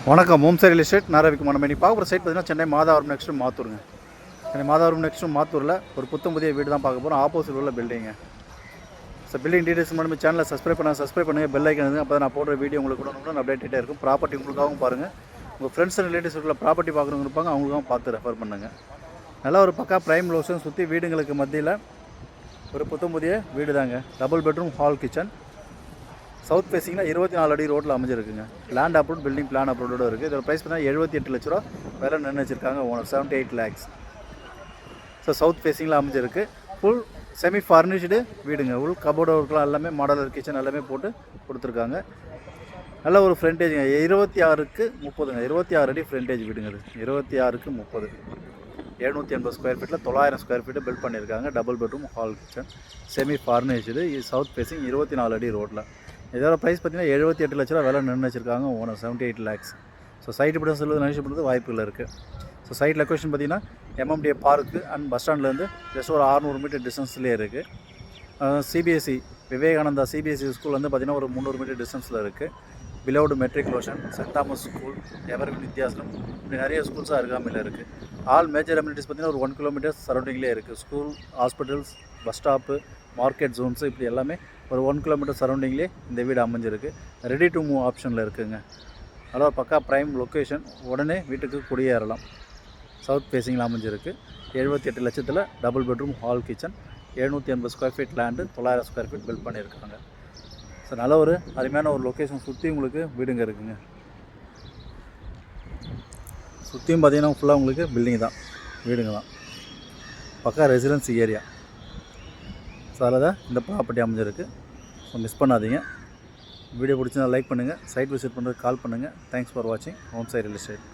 வணக்கம். Home side real estate நாராவிக்குமான இன்றைக்கி பார்க்க போகிற சைட் பார்த்தீங்கன்னா சென்னை மாதாவரம் நெக்ஸ்ட்டு மாத்தூருங்க. சென்னை மாதாவரம் நெக்ஸ்ட்டு மாத்தூரில் ஒரு புதிய வீடு தான் பார்க்க போகிறோம். ஆப்போசிட் உள்ள பில்டிங்கு. ஸோ பில்டிங் டீட்டெயில்ஸ் மட்டும் சேனலை சப்ஸ்கிரைப் பண்ணுங்கள், பெல் ஐக்கன். அப்போ நான் போடுற வீடியோ உங்களுக்கு கூட அப்டேட்டே இருக்கும். ப்ராப்பர்ட்டி உங்களுக்காகவும் பாருங்கள், உங்கள் ஃப்ரெண்ட்ஸ் அண்ட் ரிலேட்டிவ்ஸ் உள்ள ப்ராப்பர்ட்டி பார்க்குறவங்க இருப்பாங்க, அவங்களுக்காகவும் பார்த்து ரெஃபர் பண்ணுங்கள். நல்லா ஒரு பக்கா ப்ரைம் லொகேஷன் சுற்றி வீடுங்களுக்கு மத்தியில் ஒரு புதிய வீடு தாங்க. Double bedroom hall kitchen. South ஃபேஸிங்கில் 24 அடி ரோட்டில் அமைஞ்சிருக்குங்க. லேண்ட் அப்ரூவ், பில்டிங் பிளான் அப்ரூவோட இருக்குது. இதோட ப்ரைஸ் பார்த்தீங்கன்னா 78 லட்ச ரூபா வேலை நின்று வச்சிருக்காங்க ஓனர். 78 lakhs. ஸோ சவுத் ஃபேஸிங்கில் அமைஞ்சிருக்கு. ஃபுல் செமி ஃபர்னிஷ்டு வீடுங்க. உள் கபோர்டு ஒர்க்லாம் எல்லாமே மாடலர் கிச்சன் எல்லாமே போட்டு கொடுத்துருக்காங்க. நல்ல ஒரு ஃப்ரண்டேஜுங்க. 26க்கு 30ங்க. 26 அடி ஃப்ரண்டேஜ் வீடுங்க. இது 26க்கு 30. 780 ஸ்கொயர் ஃபீட்டில் 900 ஸ்கொயர் ஃபீட்டு பில்ட் பண்ணியிருக்காங்க. Double bedroom hall kitchen semi furnished. South facing 24 அடி ரோட்டில். இதோட ப்ரைஸ் பார்த்தீங்கன்னா 78 லட்ச ரூபா வேலை நின்று வச்சிருக்காங்க ஓனர். 78 lakhs. ஸோ சைட் இப்படி சொல்லுவது நினைச்சு பண்ணுறது வாய்ப்புகள் இருக்குது. ஸோ சைட் லொக்கேஷன் பார்த்தீங்கன்னா MMDA பார்க்கு அண்ட் பஸ் ஸ்டாண்ட்லேருந்து ஜஸ்ட் ஒரு 600 மீட்டர் டிஸ்டன்ஸ்லேயே இருக்குது. CBSE விவேகானந்தா CBSE ஸ்கூல் வந்து பார்த்திங்கன்னா ஒரு 300 மீட்டர் டிஸ்டன்ஸில் இருக்குது. பிலவுடு matriculation, Saint Thomas school, Evergreen Vidyashram, இப்படி நிறைய ஸ்கூல்ஸாக அருகாமையில் இருக்குது. ஆல் மேஜர் அம்யூனிட்டிஸ் பார்த்திங்கன்னா ஒரு 1 கிலோமீட்டர் சரௌண்டிங்லேயே இருக்குது. School, hospitals, bus stop, market Jones, இப்படி எல்லாமே ஒரு 1 கிலோமீட்டர் சரௌண்டிங்லேயே இந்த வீடு அமைஞ்சிருக்கு. ரெடி டு மூவ் ஆப்ஷனில் இருக்குதுங்க. அதாவது பக்கா ப்ரைம் லொக்கேஷன். உடனே வீட்டுக்கு குடியேறலாம். சவுத் ஃபேஸிங்கில் அமைஞ்சிருக்கு. 78 லட்சத்தில் double bedroom hall kitchen, 780 square feet land, 900 square feet built பண்ணியிருக்காங்க. ஸோ நல்ல ஒரு அருமையான ஒரு லொக்கேஷன் சுற்றி உங்களுக்கு வீடுங்க இருக்குங்க. சுற்றியும் பார்த்தீங்கன்னா ஃபுல்லாக உங்களுக்கு பில்டிங் தான், வீடுங்க தான். பக்கா ரெசிடென்சி ஏரியா. ஸோ அதில் தான் இந்த ப்ராப்பர்ட்டி அமைஞ்சிருக்கு. ஸோ மிஸ் பண்ணாதீங்க. வீடியோ பிடிச்சிருந்தா லைக் பண்ணுங்கள். சைட் விசிட் பண்ணுறது கால் பண்ணுங்கள். தேங்க்ஸ் ஃபார் வாட்சிங் ஹோம் சைட் ரியல் எஸ்டேட்.